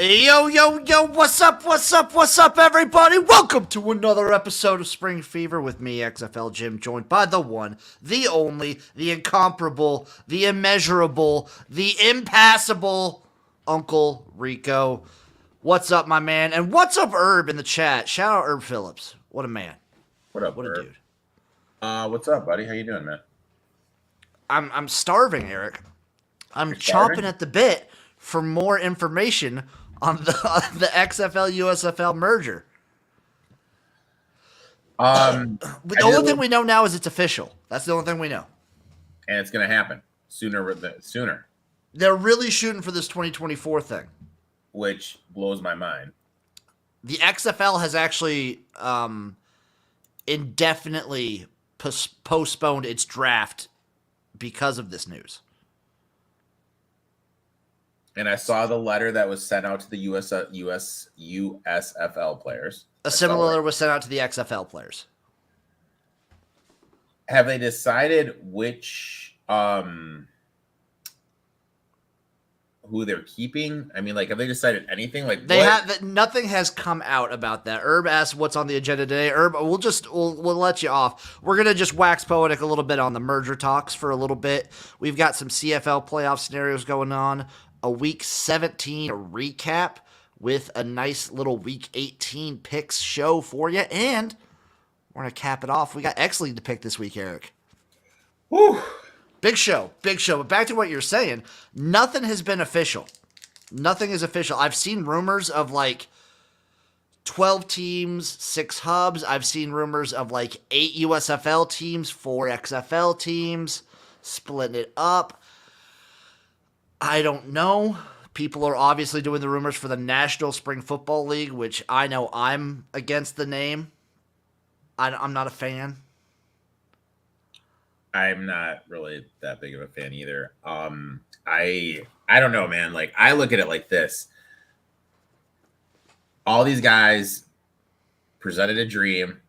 Yo, what's up, everybody? Welcome to another episode of Spring Fever with me, XFL Jim, joined by the one, the only, the incomparable, the immeasurable, the impassable Uncle Rico. What's up, my man? And what's up, Herb, in the chat? Shout out Herb Phillips. What a man. What up, What a Herb? dude. What's up, buddy? How you doing, man? I'm starving, Eric. I'm You're starving? chomping at the bit for more information on the XFL USFL merger. The only thing we know now is it's official. That's the only thing we know. And it's gonna happen sooner, They're really shooting for this 2024 thing. which blows my mind. The XFL has actually indefinitely postponed its draft because of this news. And I saw the letter that was sent out to the USFL players. A similar letter was sent out to the XFL players. Have they decided which who they're keeping? I mean, like, have they decided anything? Like, they have. Nothing has come out about that. Herb asked what's on the agenda today. Herb, we'll let you off. We're gonna just wax poetic a little bit on the merger talks for a little bit. We've got some CFL playoff scenarios going on. A week 17 recap with a nice little week 18 picks show for you, and we're gonna cap it off. We got X League to pick this week, Eric. Whew. Big show. But back to what you're saying, nothing has been official. Nothing is official. I've seen rumors of like 12 teams, 6 hubs. I've seen rumors of like 8 USFL teams, 4 XFL teams, splitting it up. I don't know. People are obviously doing the rumors for the National Spring Football League, which I know I'm against the name. I'm not a fan. I'm not really that big of a fan either. I don't know, man. Like, I look at it like this. All these guys presented a dream,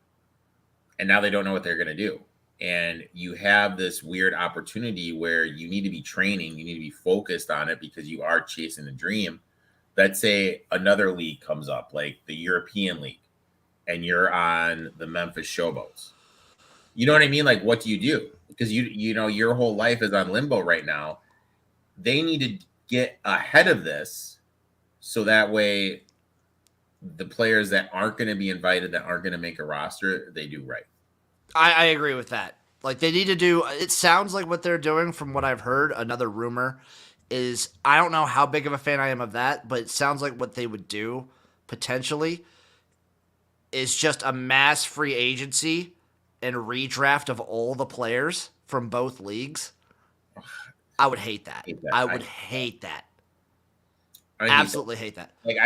and now they don't know what they're gonna do. And you have this weird opportunity where you need to be training, you need to be focused on it because you are chasing the dream. Let's say another league comes up, like the European League, and you're on the Memphis Showboats. You know what I mean? Like, what do you do? Because you know your whole life is on limbo right now. They need to get ahead of this so that way the players that aren't going to be invited, that aren't going to make a roster, they do right. I agree with that. Like, they need to do, it sounds like what they're doing from what I've heard, another rumor, is, I don't know how big of a fan I am of that, but it sounds like what they would do, potentially, is just a mass free agency and redraft of all the players from both leagues. I would hate that. I would hate that. Absolutely hate that. Like,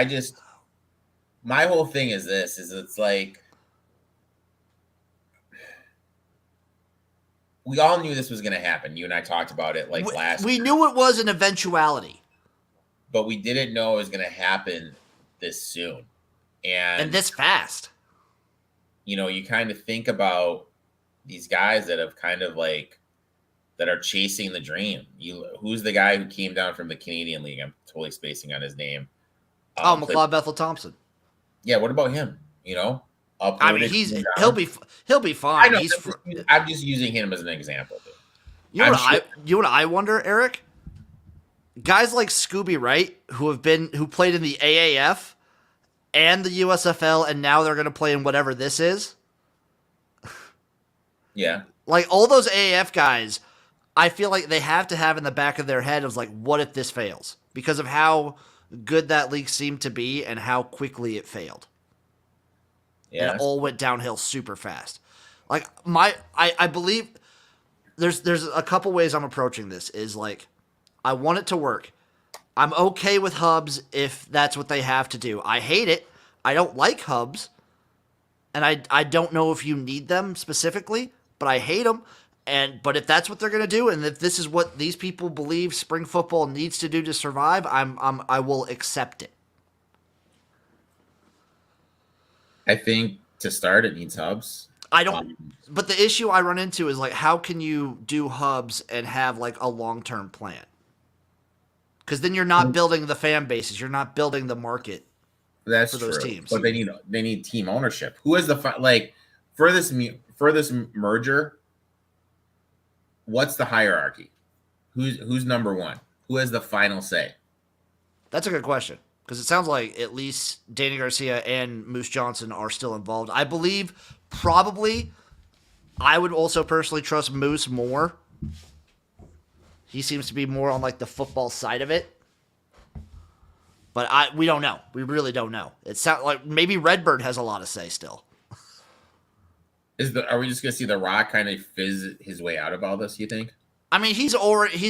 my whole thing is this, is it's like, we all knew this was going to happen. You and I talked about it like last We knew it was an eventuality. But we didn't know it was going to happen this soon. And this fast. You know, you kind of think about these guys that have kind of like, that are chasing the dream. Who's the guy who came down from the Canadian League? I'm totally spacing on his name. McLeod Bethel Thompson. Yeah, what about him? You know? I mean, he'll be fine. I know, I'm just using him as an example. Dude. You know what I wonder, Eric? Guys like Scooby Wright, who played in the AAF and the USFL, and now they're going to play in whatever this is. Yeah. Like, all those AAF guys, I feel like they have to have in the back of their head of like, what if this fails? Because of how good that league seemed to be and how quickly it failed. Yeah. And it all went downhill super fast. Like, I believe there's a couple ways I'm approaching this. Is like, I want it to work. I'm okay with hubs if that's what they have to do. I hate it. I don't like hubs. And I don't know if you need them specifically, but I hate them. But if that's what they're going to do, and if this is what these people believe spring football needs to do to survive, I will accept it. I think to start, it needs hubs. I don't. But the issue I run into is like, how can you do hubs and have like a long-term plan? Because then you're not building the fan bases. You're not building the market That's for those true. teams. But they need team ownership. Who is the like for this merger? What's the hierarchy? Who's number one? Who has the final say? That's a good question. Because it sounds like at least Danny Garcia and Moose Johnson are still involved. I believe probably I would also personally trust Moose more. He seems to be more on like the football side of it. But we don't know. We really don't know. It sounds like maybe Redbird has a lot to say still. Are we just gonna see The Rock kind of fizz his way out of all this, you think? I mean, he's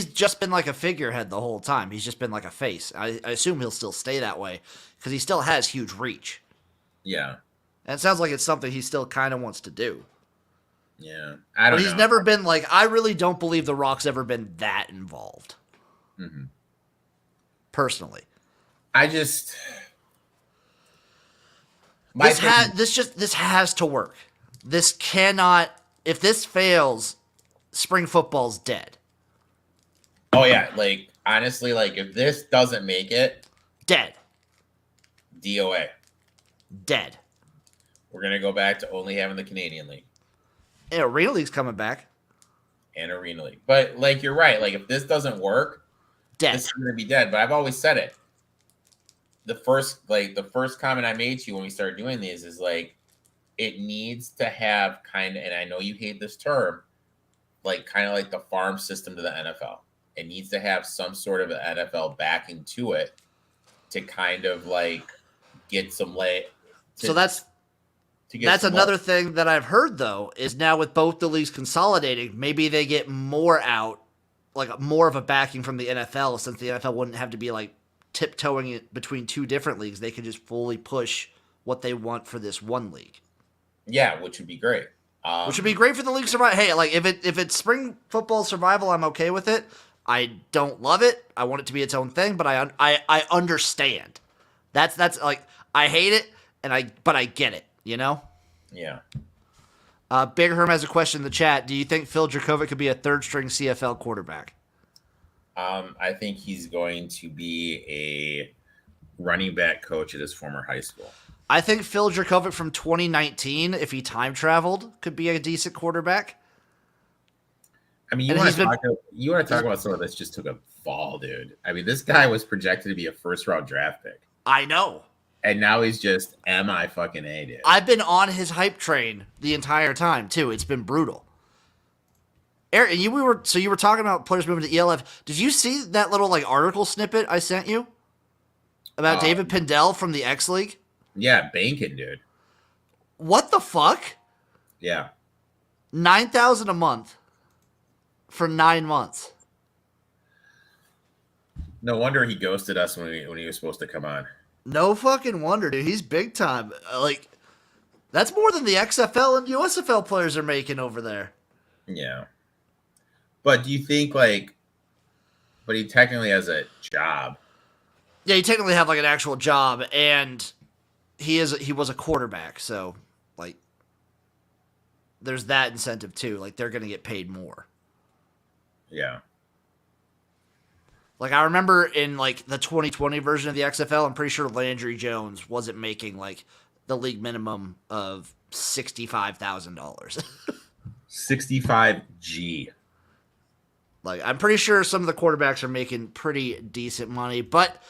just been like a figurehead the whole time. He's just been like a face. I assume he'll still stay that way because he still has huge reach. Yeah. And it sounds like it's something he still kind of wants to do. Yeah. I don't know. He's never been like, I really don't believe The Rock's ever been that involved. Mm-hmm. Personally. This has to work. This cannot, if this fails, spring football's dead. Oh yeah, like honestly, like if this doesn't make it, dead. DOA. Dead. We're gonna go back to only having the Canadian League. And Arena League's coming back. And Arena League. But like you're right, like if this doesn't work, dead. This is gonna be dead. But I've always said it. The first comment I made to you when we started doing these is like it needs to have kind of, and I know you hate this term, like kind of like the farm system to the NFL. It needs to have some sort of an NFL backing to it to kind of like get some So that's another thing that I've heard though is now with both the leagues consolidating, maybe they get more out, like more of a backing from the NFL, since the NFL wouldn't have to be like tiptoeing it between two different leagues. They could just fully push what they want for this one league. Yeah, which would be great. Which would be great for the league survival. Hey, like if it's spring football survival, I'm okay with it. I don't love it. I want it to be its own thing, but I understand. That's like I hate it, but I get it. You know. Yeah. Big Herm has a question in the chat. Do you think Phil Dracovic could be a third-string CFL quarterback? I think he's going to be a running back coach at his former high school. I think Phil Dracovic from 2019, if he time traveled, could be a decent quarterback. I mean, you want to talk about someone that's just took a fall, dude. I mean, this guy was projected to be a first-round draft pick. I know. And now he's just MI-fucking-A, dude. I've been on his hype train the entire time, too. It's been brutal. Eric, you were talking about players moving to ELF. Did you see that little like article snippet I sent you about David Pindell from the X League? Yeah, banking, dude. What the fuck? Yeah, $9,000 a month for 9 months. No wonder he ghosted us when he was supposed to come on. No fucking wonder, dude. He's big time. Like that's more than the XFL and USFL players are making over there. Yeah. But do you think but he technically has a job. Yeah, he technically have like an actual job, and he was a quarterback, so like there's that incentive too. Like they're gonna get paid more. Yeah. Like I remember in like the 2020 version of the XFL, I'm pretty sure Landry Jones wasn't making like the league minimum of $65,000. 65G. Like, I'm pretty sure some of the quarterbacks are making pretty decent money. But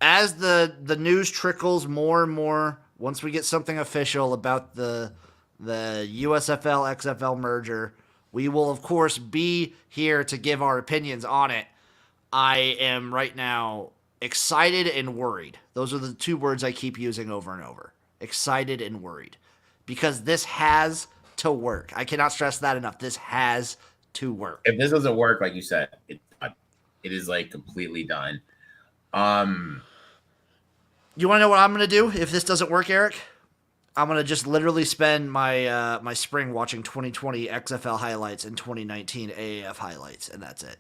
as the news trickles more and more, once we get something official about the USFL XFL merger, we will of course be here to give our opinions on it. I am right now excited and worried. Those are the two words I keep using over and over. Excited and worried. Because this has to work. I cannot stress that enough. This has to work. If this doesn't work, like you said, it is like completely done. You want to know what I'm going to do if this doesn't work, Eric? I'm going to just literally spend my my spring watching 2020 XFL highlights and 2019 AAF highlights, and that's it.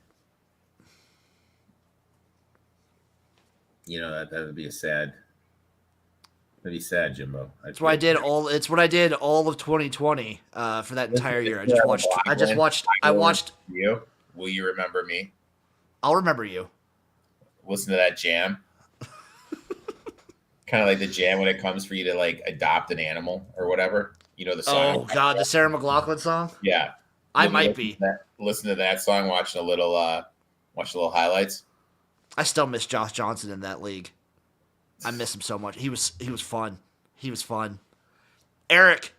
You know that would be that'd be sad, Jimbo. It's what I did all of 2020 for that entire year. I watched you. Will you remember me? I'll remember you. listen to that jam. Kind of like the jam when it comes for you to like adopt an animal or whatever. You know the song. Oh God, the Sarah McLachlan song. Yeah, I might be. Listen to that song. Watch a little highlights. I still miss Josh Johnson in that league. I miss him so much. He was fun. He was fun. Eric,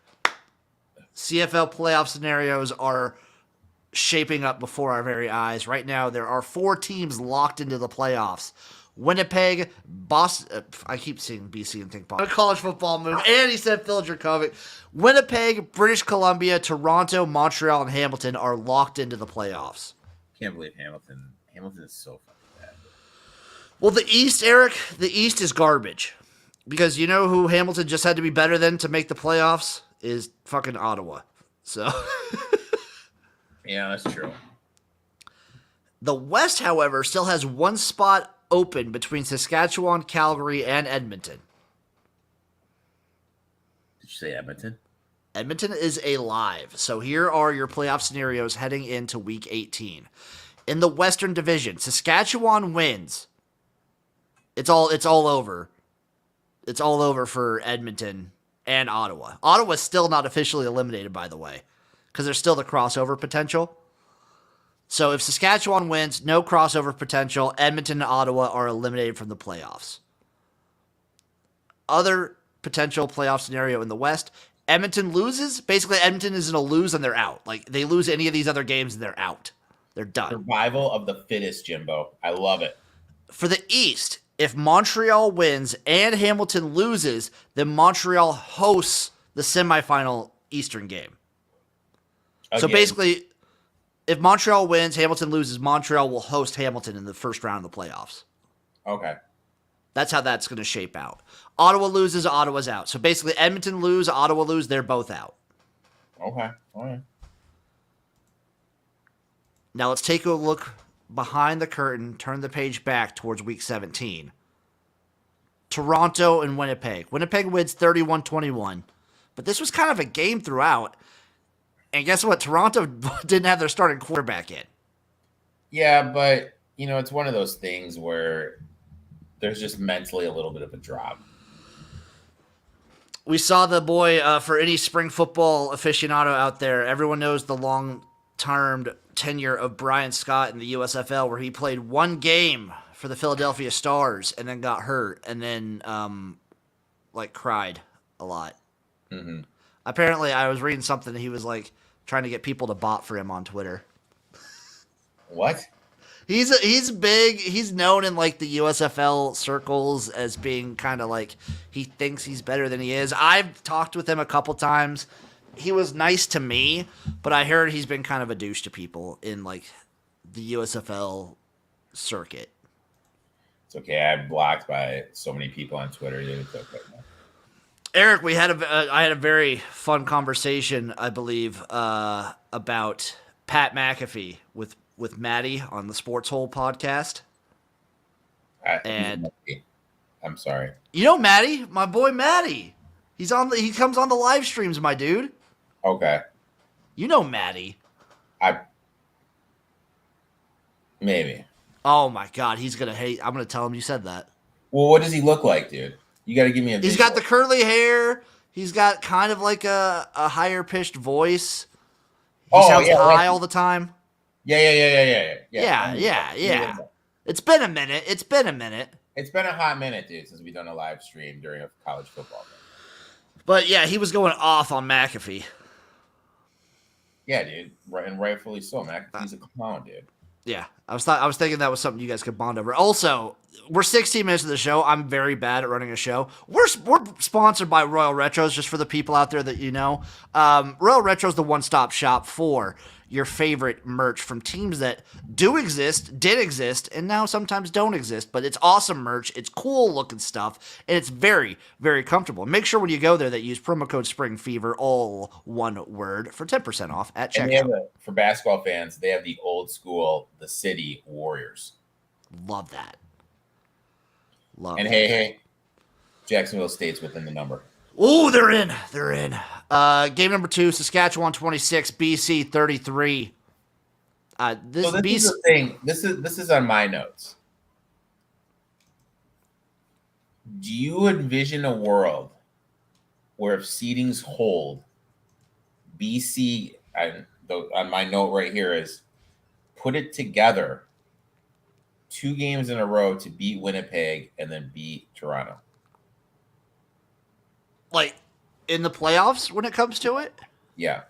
CFL playoff scenarios are shaping up before our very eyes. Right now, there are 4 teams locked into the playoffs. Winnipeg, Boston. I keep seeing BC and think Boston. College football move. And he said Phil Dracovic. Winnipeg, British Columbia, Toronto, Montreal, and Hamilton are locked into the playoffs. Can't believe Hamilton. Hamilton is so fucking bad. Well, the East, Eric, the East is garbage. Because you know who Hamilton just had to be better than to make the playoffs? Is fucking Ottawa. So. Yeah, that's true. The West, however, still has 1 spot open between Saskatchewan, Calgary, and Edmonton. Did you say Edmonton? Edmonton is alive. So here are your playoff scenarios heading into Week 18. In the Western Division, Saskatchewan wins. It's all over. It's all over for Edmonton and Ottawa. Ottawa's still not officially eliminated, by the way, because there's still the crossover potential. So if Saskatchewan wins, no crossover potential. Edmonton and Ottawa are eliminated from the playoffs. Other potential playoff scenario in the West, Edmonton loses. Basically, Edmonton is going to lose and they're out. Like, they lose any of these other games and they're out. They're done. Survival of the fittest, Jimbo. I love it. For the East, if Montreal wins and Hamilton loses, then Montreal hosts the semifinal Eastern game. Again. So basically, if Montreal wins, Hamilton loses, Montreal will host Hamilton in the first round of the playoffs. Okay. That's how that's going to shape out. Ottawa loses, Ottawa's out. So basically, Edmonton lose, Ottawa lose, they're both out. Okay. All right. Now let's take a look behind the curtain, turn the page back towards Week 17. Toronto and Winnipeg. Winnipeg wins 31-21. But this was kind of a game throughout. And guess what? Toronto didn't have their starting quarterback in. Yeah, but, you know, it's one of those things where there's just mentally a little bit of a drop. We saw the boy, for any spring football aficionado out there, everyone knows the long-term tenure of Brian Scott in the USFL, where he played 1 game for the Philadelphia Stars and then got hurt and then, cried a lot. Mm-hmm. Apparently, I was reading something, he was, trying to get people to bot for him on Twitter. What? He's big. He's known in, the USFL circles as being kind of he thinks he's better than he is. I've talked with him a couple times. He was nice to me, but I heard he's been kind of a douche to people in, the USFL circuit. It's okay. I'm blocked by so many people on Twitter. It's okay, man. Eric, I had a very fun conversation, I believe, about Pat McAfee with Maddie on the Sports Hole podcast. I'm sorry. You know Maddie, my boy Maddie. He comes on the live streams, my dude. Okay. You know Maddie. Maybe. Oh my God, he's gonna hate. I'm gonna tell him you said that. Well, what does he look like, dude? You got to give me a. He's got the curly hair. He's got kind of a higher pitched voice. He sounds high all the time. Yeah. It's been a minute. It's been a hot minute, dude, since we've done a live stream during a college football game. But yeah, he was going off on McAfee. Yeah, dude, and rightfully so. McAfee's a clown, dude. Yeah, I was thinking that was something you guys could bond over. Also, we're 16 minutes of the show. I'm very bad at running a show. We're sponsored by Royal Retros, just for the people out there that you know. Royal Retros is the one-stop shop for your favorite merch from teams that do exist, did exist, and now sometimes don't exist. But it's awesome merch. It's cool-looking stuff, and it's very, very comfortable. Make sure when you go there that you use promo code SPRINGFEVER, all one word, for 10% off at checkout. For basketball fans, they have the old school, the City Warriors. Love that. Hey, Jacksonville State's within the number. Oh, they're in. Game number 2, Saskatchewan 26, BC 33. This is the thing. This is on my notes. Do you envision a world where if seedings hold, BC, and on my note right here is put it together 2 games in a row to beat Winnipeg and then beat Toronto? Like in the playoffs when it comes to it? Yeah.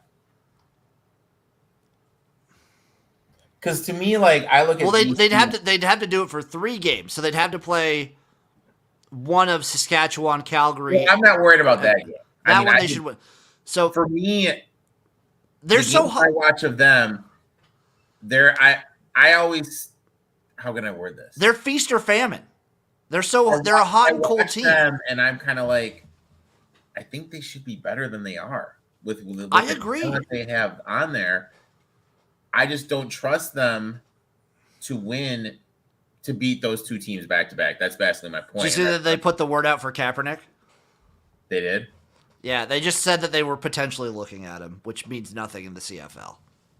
Because to me, like I look at Well, they'd BC, have to do it for 3 games, so they'd have to play one of Saskatchewan, well, Calgary, I'm not worried about and that game. I that mean, one I they think should win. So for me, they're the so games I hot. watch of them, they're I always, how can I word this? They're feast or famine. I They're a hot and cold watch team. them, and I'm kind of like, I think they should be better than they are with I the agree. talent they have on there. I just don't trust them to win to beat those 2 teams back to back. That's basically my Did you point. see that they put the word out for Kaepernick? They did. Yeah, they just said that they were potentially looking at him, which means nothing in the CFL,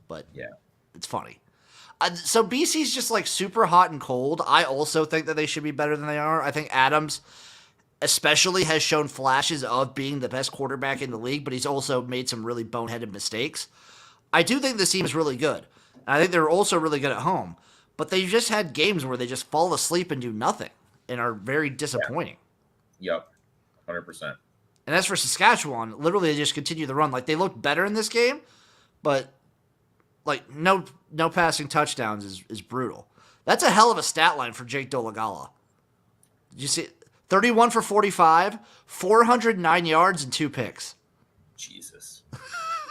but Yeah. it's funny. So BC's just like super hot and cold. I also think that they should be better than they are. I think Adams especially has shown flashes of being the best quarterback in the league, but he's also made some really boneheaded mistakes. I do think this team is really good. I think they're also really good at home, but they've just had games where they just fall asleep and do nothing and are very disappointing. Yep. 100%. And as for Saskatchewan, literally they just continue the run. Like they looked better in this game, but like no passing touchdowns is brutal. That's a hell of a stat line for Jake Dolegala. Did you see 31 for 45, 409 yards and 2 picks. Jesus.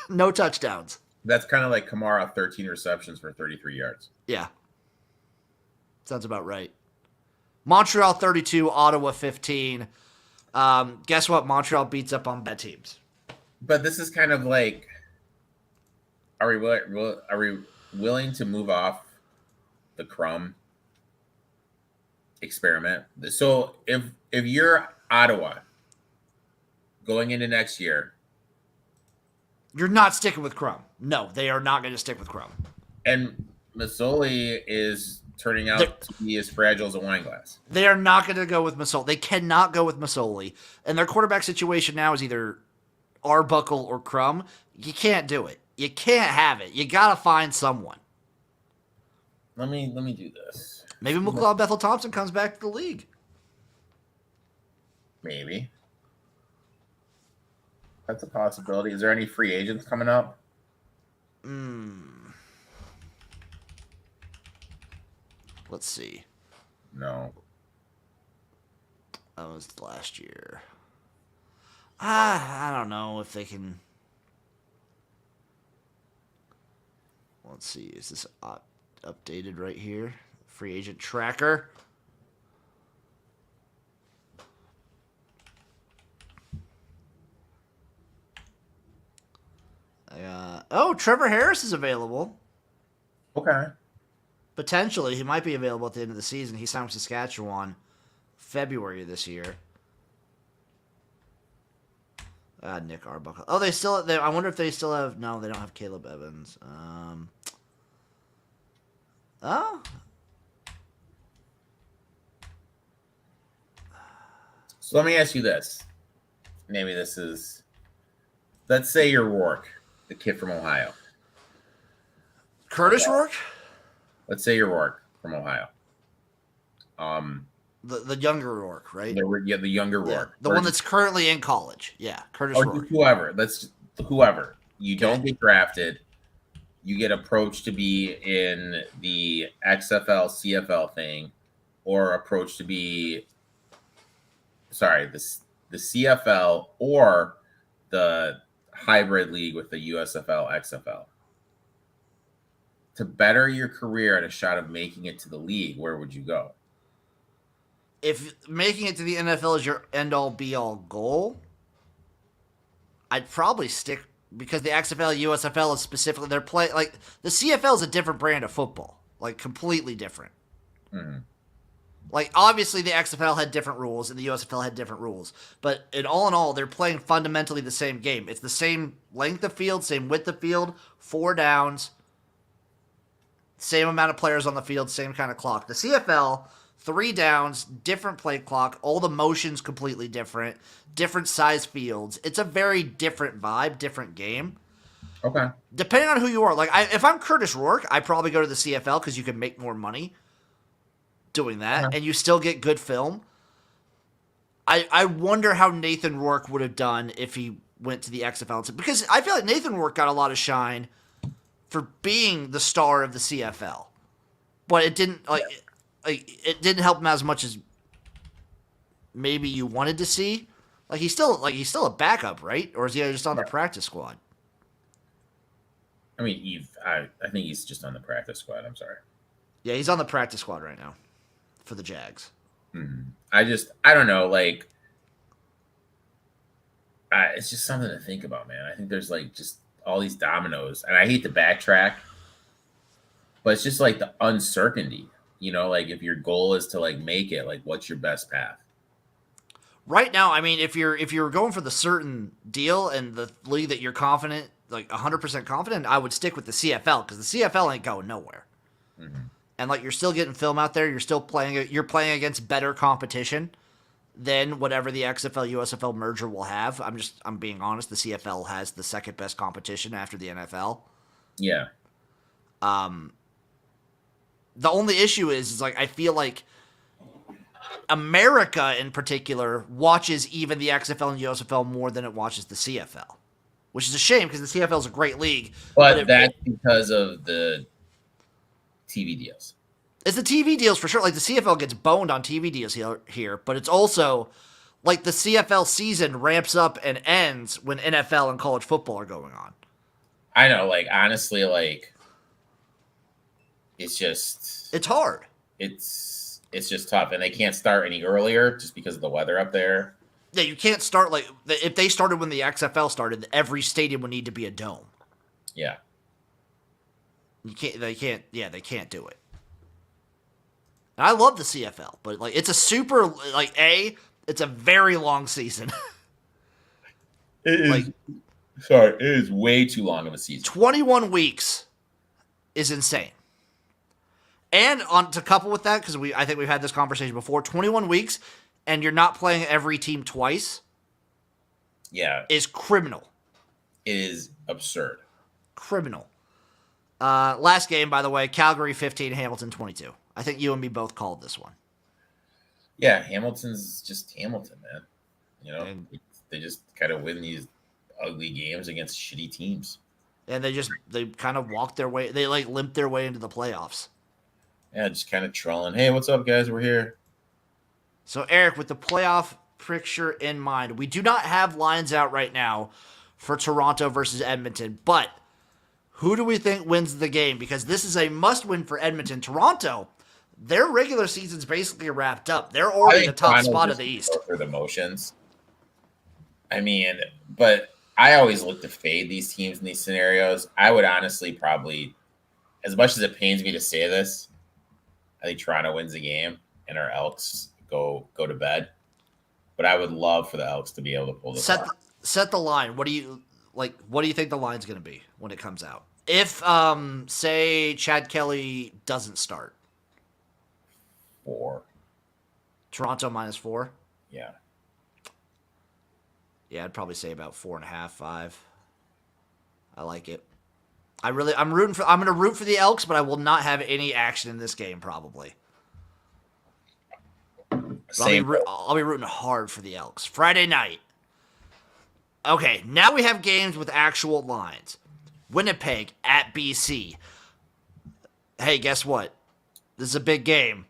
No touchdowns. That's kind of like Kamara, 13 receptions for 33 yards. Yeah. Sounds about right. Montreal 32, Ottawa 15. Guess what? Montreal beats up on bad teams. But this is kind of like, are we willing to move off the crumb experiment? So if you're Ottawa going into next year, You're not sticking with Crum. No, they are not going to stick with Crum. and Masoli is turning out to be as fragile as a wine glass. They are not going to go with Masoli. They cannot go with Masoli. And their quarterback situation now is either Arbuckle or Crum. You can't do it. You can't have it. You got to find someone. Let me do this. Maybe McLeod Bethel Thompson comes back to the league. Maybe. That's a possibility. Is there any free agents coming up? Let's see. No. That was last year. I don't know if they can. Let's see. Is this updated right here? Free agent tracker. Trevor Harris is available. Okay. Potentially, he might be available at the end of the season. He signed with Saskatchewan February of this year. Nick Arbuckle. Oh, I wonder if they still have. No, they don't have Caleb Evans. Oh. So let me ask you this. Maybe this is. Let's say you're Rourke, the kid from Ohio. Curtis Rourke? Let's say you're Rourke from Ohio. The younger Rourke, right? The younger Rourke. The one that's currently in college. Yeah, Curtis Rourke. Whoever. Whoever. You don't get drafted. You get approached to be in the XFL, CFL thing, or approached to be, the CFL or the hybrid league with the USFL, XFL. To better your career and a shot of making it to the league, where would you go? If making it to the NFL is your end-all, be-all goal, I'd probably stick, because the XFL, USFL is specifically, they're playing, like, the CFL is a different brand of football. Like, completely different. Mm-hmm. Like, obviously the XFL had different rules and the USFL had different rules. But in all, they're playing fundamentally the same game. It's the same length of field, same width of field, 4 downs, same amount of players on the field, same kind of clock. The CFL, 3 downs, different play clock, all the motions completely different size fields. It's a very different vibe, different game. Okay. Depending on who you are, like if I'm Curtis Rourke, I probably go to the CFL because you can make more money doing that, Okay. and you still get good film. I wonder how Nathan Rourke would have done if he went to the XFL, because I feel like Nathan Rourke got a lot of shine for being the star of the CFL, but it didn't it didn't help him as much as maybe you wanted to see. He's still a backup, right? Or is he just on the practice squad? I mean, I think he's just on the practice squad. I'm sorry. Yeah, he's on the practice squad right now for the Jags. I don't know. Like, it's just something to think about, man. I think there's like just all these dominoes, and I hate to backtrack, but it's just like the uncertainty. Like if your goal is to like make it, like what's your best path? Right now, I mean, if you're going for the certain deal and the league that you're confident, like 100% confident, I would stick with the CFL because the CFL ain't going nowhere. And like you're still getting film out there, you're playing against better competition than whatever the XFL USFL merger will have. I'm being honest, the CFL has the second best competition after the NFL. Yeah. The only issue is like I feel like America in particular watches even the XFL and USFL more than it watches the CFL, which is a shame because the CFL is a great league. But that's because of the TV deals. It's the TV deals for sure. Like the CFL gets boned on TV deals here, but it's also like the CFL season ramps up and ends when NFL and college football are going on. I know, like honestly, like it's hard. It's just tough, and they can't start any earlier just because of the weather up there. Yeah, you can't start like if they started when the XFL started, every stadium would need to be a dome. Yeah. They can't do it. And I love the CFL, but like it's a super it's a very long season. It is it is way too long of a season. 21 weeks is insane. And on to couple with that, because I think we've had this conversation before, 21 weeks and you're not playing every team twice. Yeah. Is criminal. It is absurd. Criminal. Last game, by the way, Calgary 15, Hamilton 22. I think you and me both called this one. Yeah, Hamilton's just Hamilton, man. They just kind of win these ugly games against shitty teams. And they kind of walked their way. They like limped their way into the playoffs. Yeah, just kind of trolling. Hey, what's up, guys? We're here. So, Eric, with the playoff picture in mind, we do not have lines out right now for Toronto versus Edmonton, but who do we think wins the game? Because this is a must-win for Edmonton. Toronto, their regular season's basically wrapped up. They're already the top spot of the East. For the motions. I mean, but I always look to fade these teams in these scenarios. I would honestly probably, as much as it pains me to say this, I think Toronto wins the game and our Elks go to bed. But I would love for the Elks to be able to pull this off. Set the line. What do you think the line's going to be when it comes out? If say Chad Kelly doesn't start. 4. Toronto -4. Yeah. Yeah, I'd probably say about 4.5, 5. I like it. I'm going to root for the Elks, but I will not have any action in this game probably. I'll be rooting hard for the Elks. Friday night. Okay, now we have games with actual lines. Winnipeg at BC. Hey, guess what? This is a big game.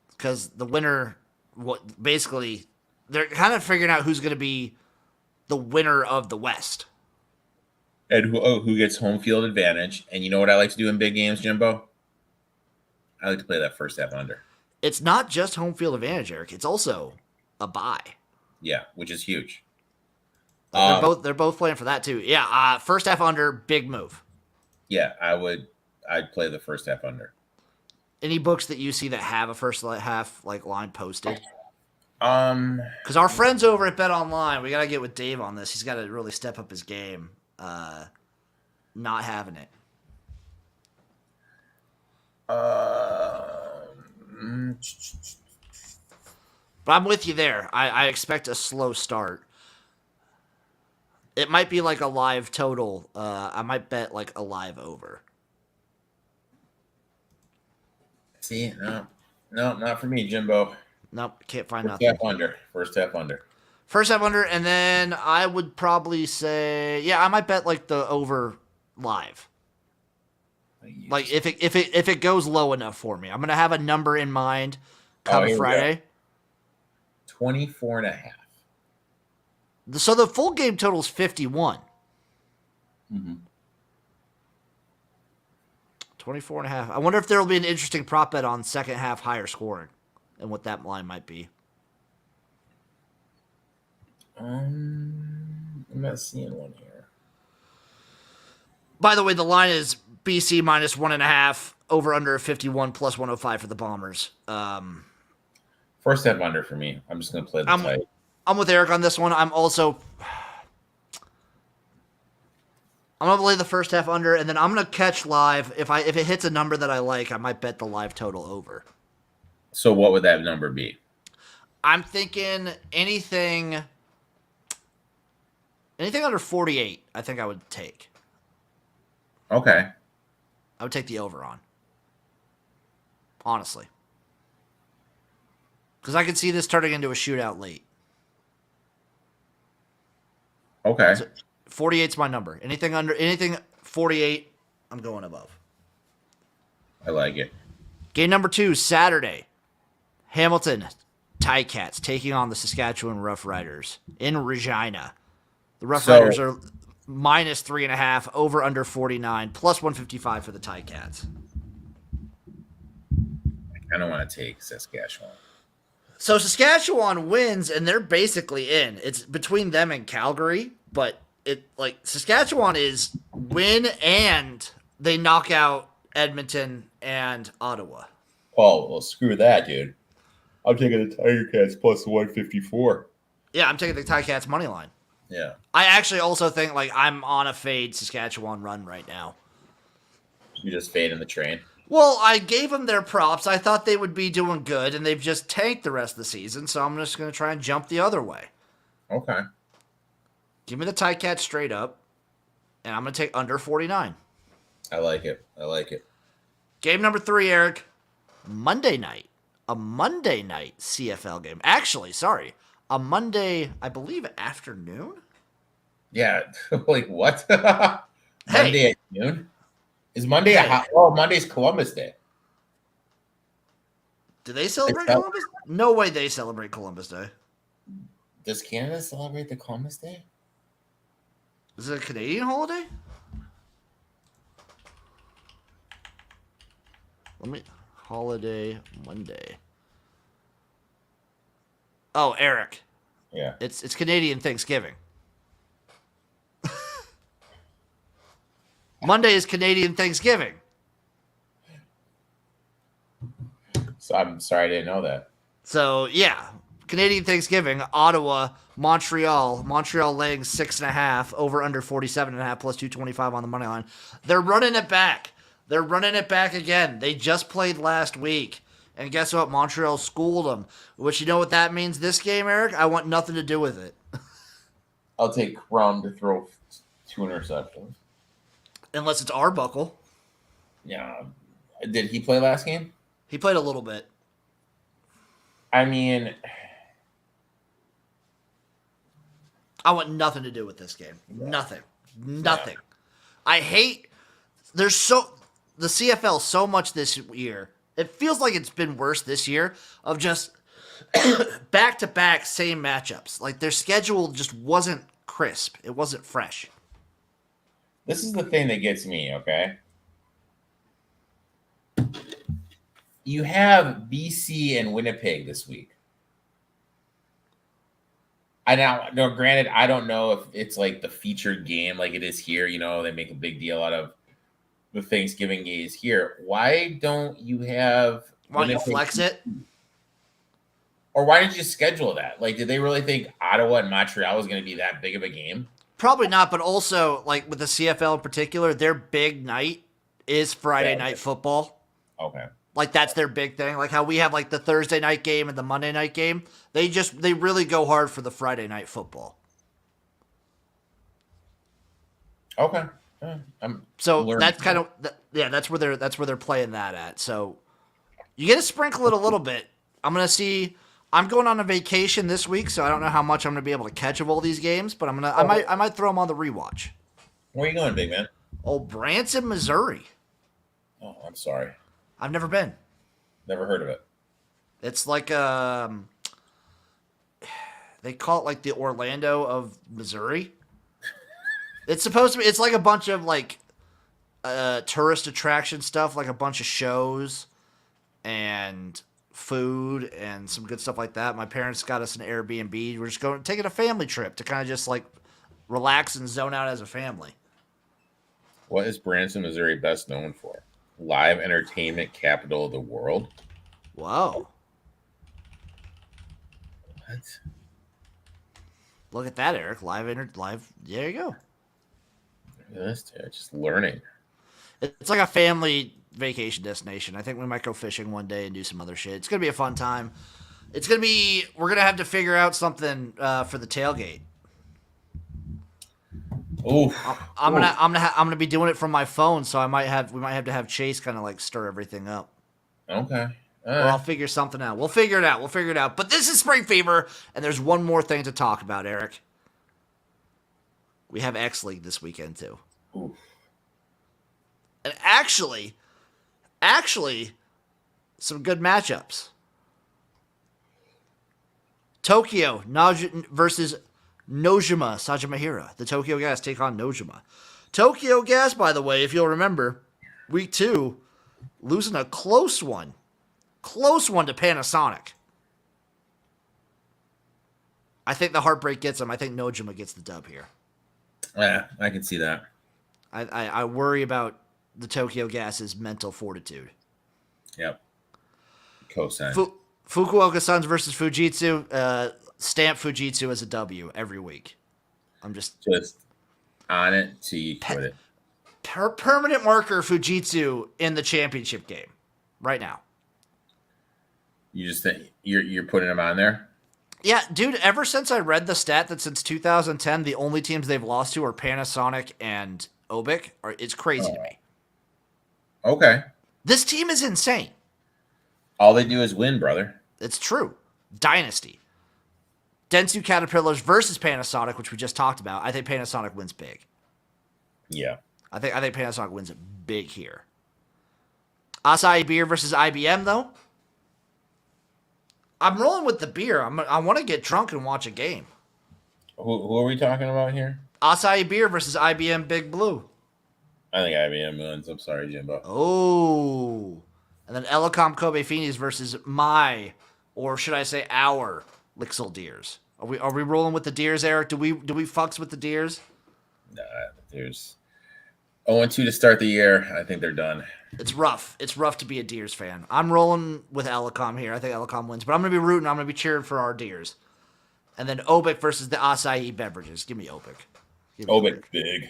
Because the winner, basically, they're kind of figuring out who's going to be the winner of the West. And who gets home field advantage. And you know what I like to do in big games, Jimbo? I like to play that first half under. It's not just home field advantage, Eric. It's also a bye. Yeah, which is huge. They're both playing for that too. Yeah, first half under, big move. Yeah, I'd play the first half under. Any books that you see that have a first half line posted? Because our friends over at Bet Online, we gotta get with Dave on this. He's got to really step up his game. Not having it. But I'm with you there. I expect a slow start. It might be like a live total. I might bet like a live over. See, no, not for me, Jimbo. Nope, can't find First nothing. half under. First half under. First half under, and then I would probably say, yeah, I might bet like the over live. Like if it goes low enough for me, I'm gonna have a number in mind come Friday. 24 and a half. So the full game total is 51. Mm-hmm. 24 and a half. I wonder if there will be an interesting prop bet on second half higher scoring and what that line might be. I'm not seeing one here. By the way, the line is BC minus 1.5, over under 51 plus 105 for the Bombers. First half under for me. I'm just going to play the tight. I'm with Eric on this one. I'm going to play the first half under, and then I'm going to catch live. If it hits a number that I like, I might bet the live total over. So what would that number be? I'm thinking anything under 48, I think I would take. Okay. I would take the over on. Honestly. Because I could see this turning into a shootout late. Okay. So 48's my number. Anything 48, I'm going above. I like it. Game number 2, Saturday. Hamilton Ticats taking on the Saskatchewan Roughriders in Regina. The Roughriders are minus 3.5, over under 49, plus 155 for the Ticats. I don't want to take Saskatchewan. So Saskatchewan wins, and they're basically in. It's between them and Calgary, but Saskatchewan is win and they knock out Edmonton and Ottawa. Oh, well, screw that, dude. I'm taking the Tiger Cats plus 154. Yeah, I'm taking the Ticats money line. Yeah. I actually also think I'm on a fade Saskatchewan run right now. You just fading the train. Well, I gave them their props. I thought they would be doing good, and they've just tanked the rest of the season, so I'm just going to try and jump the other way. Okay. Give me the Ticats straight up, and I'm going to take under 49. I like it. Game number 3, Eric. Monday night. A Monday night CFL game. Actually, sorry. A Monday, I believe, afternoon? Yeah. What? Monday at noon? Is Monday Monday's Columbus Day. Do they celebrate Columbus? No way they celebrate Columbus Day. Does Canada celebrate the Columbus Day? Is it a Canadian holiday? Holiday Monday. Oh, Eric. Yeah. It's Canadian Thanksgiving. Monday is Canadian Thanksgiving. So I'm sorry I didn't know that. So, yeah. Canadian Thanksgiving, Ottawa, Montreal. Montreal laying 6.5, over under 47.5, plus 225 on the money line. They're running it back. They're running it back again. They just played last week. And guess what? Montreal schooled them. Which, you know what that means this game, Eric? I want nothing to do with it. I'll take Rum to throw 2 interceptions. Unless it's Arbuckle. Yeah. Did he play last game? He played a little bit. I mean, I want nothing to do with this game. Yeah. Nothing. Yeah. I hate the CFL so much this year. It feels like it's been worse this year of just back-to-back same matchups. Their schedule just wasn't crisp. It wasn't fresh. This is the thing that gets me, okay? You have BC and Winnipeg this week. Granted, I don't know if it's the featured game like it is here. They make a big deal out of the Thanksgiving games here. Why don't you have... Why don't you flex it? Or why didn't you schedule that? Did they really think Ottawa and Montreal was going to be that big of a game? Probably not, but also, with the CFL in particular, their big night is Friday night football. Okay. Like that's their big thing. Like how we have like the Thursday night game and the Monday night game. They really go hard for the Friday night football. Okay. I'm So learning. that's kind of that's where they're playing that at. So you get to sprinkle it a little bit. I'm gonna see. I'm going on a vacation this week, so I don't know how much I'm gonna be able to catch of all these games. But I might throw them on the rewatch. Where are you going, big man? Old Branson, Missouri. Oh, I'm sorry. I've never been. Never heard of it. It's like they call it like the Orlando of Missouri. It's supposed to be. It's like a bunch of like tourist attraction stuff, like a bunch of shows and food and some good stuff like that. My parents got us an Airbnb. We're just taking a family trip to kind of just like relax and zone out as a family. What is Branson, Missouri best known for? Live entertainment capital of the world. Whoa. What? Look at that, Eric. Live. There you go. This just learning. It's like a family vacation destination. I think we might go fishing one day and do some other shit. It's gonna be a fun time. We're gonna have to figure out something for the tailgate. Oh, I'm gonna be doing it from my phone, so we might have to have Chase kind of like stir everything up. Okay. Or I'll figure something out. We'll figure it out. But this is Spring Fever, and there's one more thing to talk about, Eric. We have X League this weekend too. Oof. And actually, some good matchups. Tokyo versus Nojima Sajimahira. The Tokyo Gas take on Nojima. Tokyo Gas, by the way, if you'll remember, week 2, losing a close one to Panasonic. I think the heartbreak gets them. I think Nojima gets the dub here. Yeah, I can see that. I worry about the Tokyo Gas's mental fortitude. Yep. Cosign. Fukuoka Suns versus Fujitsu. Stamp Fujitsu as a W every week. I'm just on it till you quit it. Permanent marker Fujitsu in the championship game right now. You just think you're putting them on there? Yeah, dude, ever since I read the stat that since 2010, the only teams they've lost to are Panasonic and Obic, it's crazy to me. Okay. This team is insane. All they do is win, brother. It's true. Dynasty. Dentsu Caterpillars versus Panasonic, which we just talked about. I think Panasonic wins big. Yeah. I think Panasonic wins it big here. Asahi Beer versus IBM, though. I'm rolling with the beer. I want to get drunk and watch a game. Who are we talking about here? Asahi Beer versus IBM Big Blue. I think IBM wins. I'm sorry, Jimbo. Oh. And then Elecom Kobe Phoenix versus or should I say our, Lixil Deers. Are we rolling with the Deers, Eric? Do we fucks with the Deers? Nah, there's 0-2 to start the year. I think they're done. It's rough. It's rough to be a Deers fan. I'm rolling with Elecom here. I think Elecom wins, but I'm going to be rooting. I'm going to be cheering for our Deers. And then Obic versus the Asahi Beverages. Give me Obic. Obic big.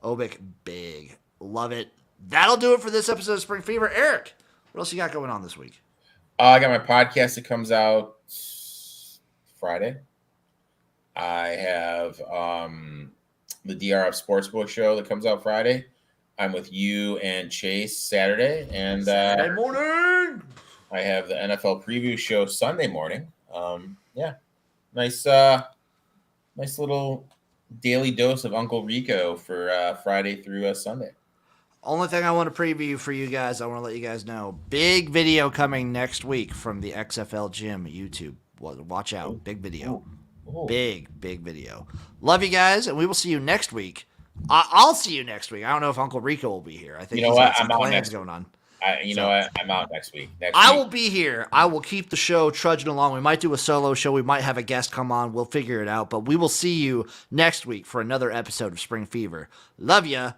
Obic big. Love it. That'll do it for this episode of Spring Fever. Eric, what else you got going on this week? I got my podcast that comes out Friday. I have the DRF Sportsbook show that comes out Friday. I'm with you and Chase Saturday, and Saturday morning. I have the NFL preview show Sunday morning. Yeah, nice little daily dose of Uncle Rico for Friday through Sunday. Only thing I want to preview for you guys, I want to let you guys know, big video coming next week from the XFL Gym YouTube. Watch out, big video. Ooh. Big video. Love you guys, and we will see you next week. I'll see you next week. I don't know if Uncle Rico will be here. I think he's got some plans going on. I'm out next week. I will be here. I will keep the show trudging along. We might do a solo show. We might have a guest come on. We'll figure it out. But we will see you next week for another episode of Spring Fever. Love ya.